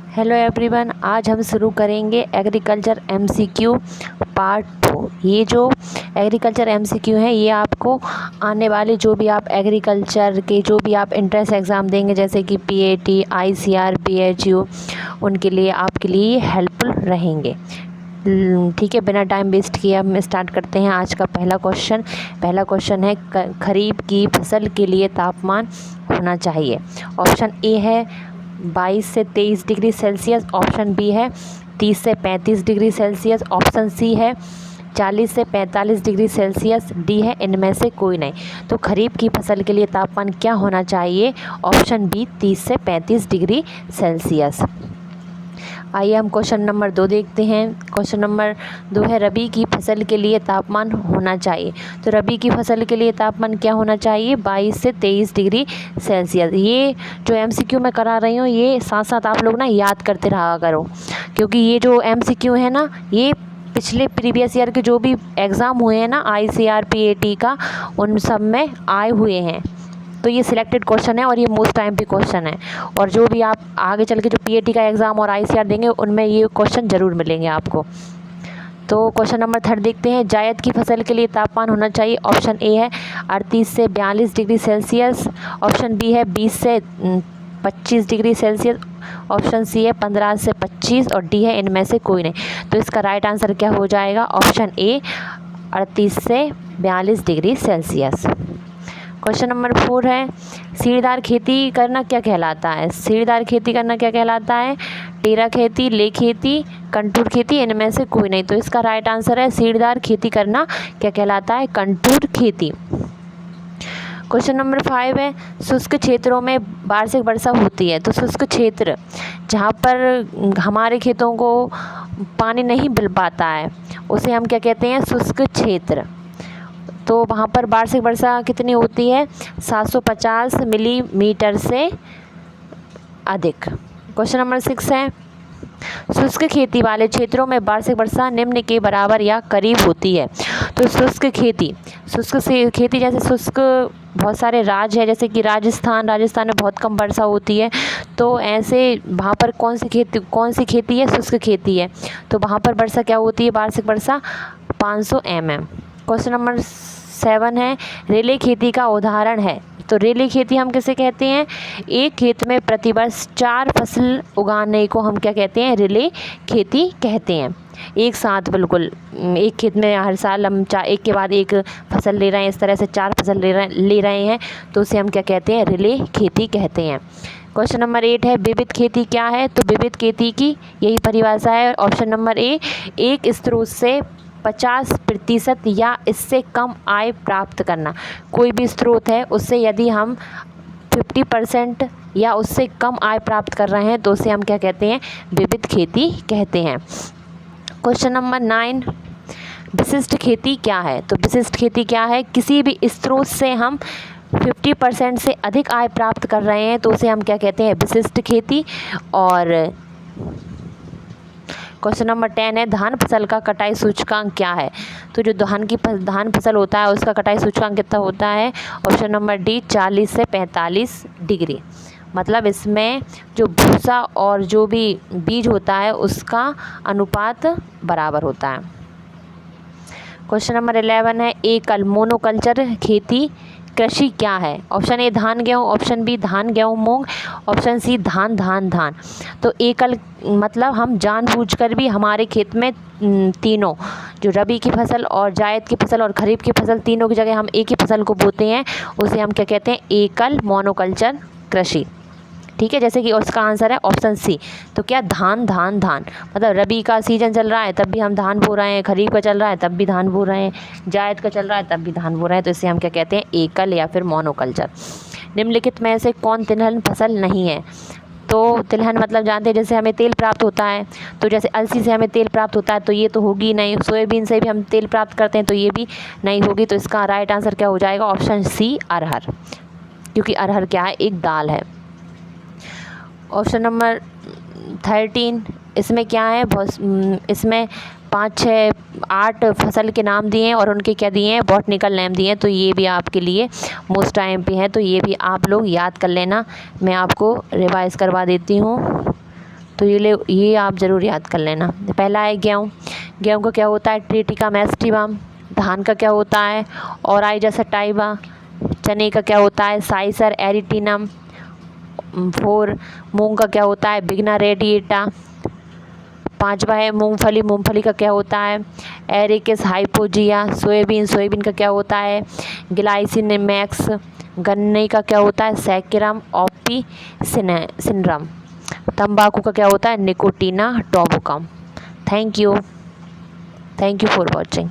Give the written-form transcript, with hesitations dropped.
Hello everyone, आज हम शुरू करेंगे एग्रीकल्चर एमसीक्यू पार्ट 2। ये जो एग्रीकल्चर एमसीक्यू है ये आपको आने वाले जो भी आप एग्रीकल्चर के जो भी आप एंट्रेंस एग्ज़ाम देंगे जैसे कि पीएटी, आईसीआर, बीएचयू, उनके लिए आपके लिए हेल्पफुल रहेंगे। ठीक है, बिना टाइम वेस्ट किए हम स्टार्ट करते हैं आज का पहला क्वेश्चन है खरीफ की फसल के लिए तापमान होना चाहिए। ऑप्शन ए है 22 से 23 डिग्री सेल्सियस, ऑप्शन बी है 30 से 35 डिग्री सेल्सियस, ऑप्शन सी है 40 से 45 डिग्री सेल्सियस, डी है इनमें से कोई नहीं। तो खरीफ की फसल के लिए तापमान क्या होना चाहिए? ऑप्शन बी 30 से 35 डिग्री सेल्सियस। आइए हम क्वेश्चन नंबर 2 देखते हैं। क्वेश्चन नंबर 2 है रबी की फसल के लिए तापमान होना चाहिए। तो रबी की फसल के लिए तापमान क्या होना चाहिए? 22 से 23 डिग्री सेल्सियस। ये जो एमसीक्यू मैं करा रही हूँ ये साथ साथ आप लोग ना याद करते रहा करो, क्योंकि ये जो एमसीक्यू है ना ये पिछले प्रीवियस ईयर के जो भी एग्ज़ाम हुए हैं ना आईसीआर, पीएटी का, उन सब में आए हुए हैं। तो ये सिलेक्टेड क्वेश्चन है और ये मोस्ट टाइम पे क्वेश्चन है, और जो भी आप आगे चल के जो पीएटी का एग्ज़ाम और आईसीआर देंगे उनमें ये क्वेश्चन ज़रूर मिलेंगे आपको। तो क्वेश्चन नंबर 3 देखते हैं। जायद की फसल के लिए तापमान होना चाहिए। ऑप्शन ए है 38 से 42 डिग्री सेल्सियस, ऑप्शन बी है 20 से 25 डिग्री सेल्सियस, ऑप्शन सी है 15 से 25 और डी है इनमें से कोई नहीं। तो इसका राइट आंसर क्या हो जाएगा? ऑप्शन ए 38 से 42 डिग्री सेल्सियस। क्वेश्चन नंबर 4 है सीढ़ीदार खेती करना क्या कहलाता है? सीढ़ीदार खेती करना क्या कहलाता है? टेरा खेती, ले खेती, कंटूर खेती, इनमें से कोई नहीं। तो इसका राइट आंसर है सीढ़ीदार खेती करना क्या कहलाता है? कंटूर खेती। क्वेश्चन नंबर 5 है शुष्क क्षेत्रों में वार्षिक वर्षा होती है। तो शुष्क क्षेत्र जहाँ पर हमारे खेतों को पानी नहीं मिल पाता है उसे हम क्या कहते हैं? शुष्क क्षेत्र। तो वहाँ पर वार्षिक वर्षा कितनी होती है? 750 मिलीमीटर से अधिक। क्वेश्चन नंबर 6 है शुष्क खेती वाले क्षेत्रों में वार्षिक वर्षा निम्न के बराबर या करीब होती है। तो शुष्क खेती जैसे शुष्क बहुत सारे राज्य है जैसे कि राजस्थान में बहुत कम वर्षा होती है। तो ऐसे वहाँ पर कौन सी खेती है? शुष्क खेती है। तो वहाँ पर वर्षा क्या होती है? वार्षिक वर्षा 500 mm। क्वेश्चन नंबर 7 है रेले खेती का उदाहरण है। तो रेले खेती हम किसे कहते हैं? एक खेत में प्रतिवर्ष 4 फसल उगाने को हम क्या कहते हैं? रेले खेती कहते हैं। एक साथ बिल्कुल एक खेत में हर साल हम एक के बाद एक फसल ले रहे हैं, इस तरह से 4 फसल ले रहे हैं, तो उसे हम क्या कहते हैं? रेले खेती कहते हैं। क्वेश्चन नंबर 8 है विविध खेती क्या है? तो विविध खेती की यही परिभाषा है। ऑप्शन नंबर ए एक स्रोत से 50% या इससे कम आय प्राप्त करना। कोई भी स्रोत है उससे यदि हम 50% या उससे कम आय प्राप्त कर रहे हैं तो उसे हम क्या कहते हैं? विविध खेती कहते हैं। क्वेश्चन नंबर 9 विशिष्ट खेती क्या है? तो विशिष्ट खेती क्या है? किसी भी स्रोत से हम 50% से अधिक आय प्राप्त कर रहे हैं तो उसे हम क्या कहते हैं? विशिष्ट खेती। और क्वेश्चन नंबर 10 है धान फसल का कटाई सूचकांक क्या है? तो जो धान फसल होता है उसका कटाई सूचकांक कितना होता है? ऑप्शन नंबर डी 40 से 45 डिग्री। मतलब इसमें जो भूसा और जो भी बीज होता है उसका अनुपात बराबर होता है। क्वेश्चन नंबर 11 है एकल मोनोकल्चर खेती कृषि क्या है? ऑप्शन ए धान गेहूँ, ऑप्शन बी धान गेहूँ मूंग, ऑप्शन सी धान धान धान। तो एकल मतलब हम जानबूझकर भी हमारे खेत में तीनों जो रबी की फसल और जायद की फसल और खरीफ की फसल तीनों की जगह हम एक ही फसल को बोते हैं, उसे हम क्या कहते हैं? एकल मोनोकल्चर कृषि। ठीक है, जैसे कि उसका आंसर है ऑप्शन सी। तो क्या धान धान धान, मतलब रबी का सीजन चल रहा है तब भी हम धान बो रहे हैं, खरीफ का चल रहा है तब भी धान बो रहे हैं, जायद का चल रहा है तब भी धान बो रहे हैं, तो इसे हम क्या कहते हैं? एकल या फिर मोनोकल्चर। निम्नलिखित में से कौन तिलहन फसल नहीं है? तो तिलहन मतलब जानते हैं जैसे हमें तेल प्राप्त होता है, तो जैसे अलसी से हमें तेल प्राप्त होता है तो ये तो होगी नहीं। सोयाबीन से भी हम तेल प्राप्त करते हैं तो ये भी नहीं होगी। तो इसका राइट आंसर क्या हो जाएगा? ऑप्शन सी अरहर, क्योंकि अरहर क्या है? एक दाल है। ऑप्शन नंबर 13 इसमें क्या है? इसमें 5, 6, 8 फसल के नाम दिए हैं और उनके क्या दिए हैं? बॉटनिकल नेम दिए हैं। तो ये भी आपके लिए मोस्ट टाइम पे है, तो ये भी आप लोग याद कर लेना। मैं आपको रिवाइज करवा देती हूँ। तो ये आप ज़रूर याद कर लेना। पहला है गेहूँ। गेहूँ का क्या होता है? ट्रिटिका मैस्टिवम। धान का क्या होता है? Oryza sativa. चने का क्या होता है? साइसर एरिटिनम। 4 मूंग का क्या होता है? बिगना रेडिएटा। 5वां है मूंगफली। मूंगफली का क्या होता है? एरिकिस हाइपोजिया। सोयाबीन का क्या होता है? Glycine max. गन्ने का क्या होता है? Saccharum officinarum. तंबाकू का क्या होता है? Nicotiana tabacum. Thank you for watching.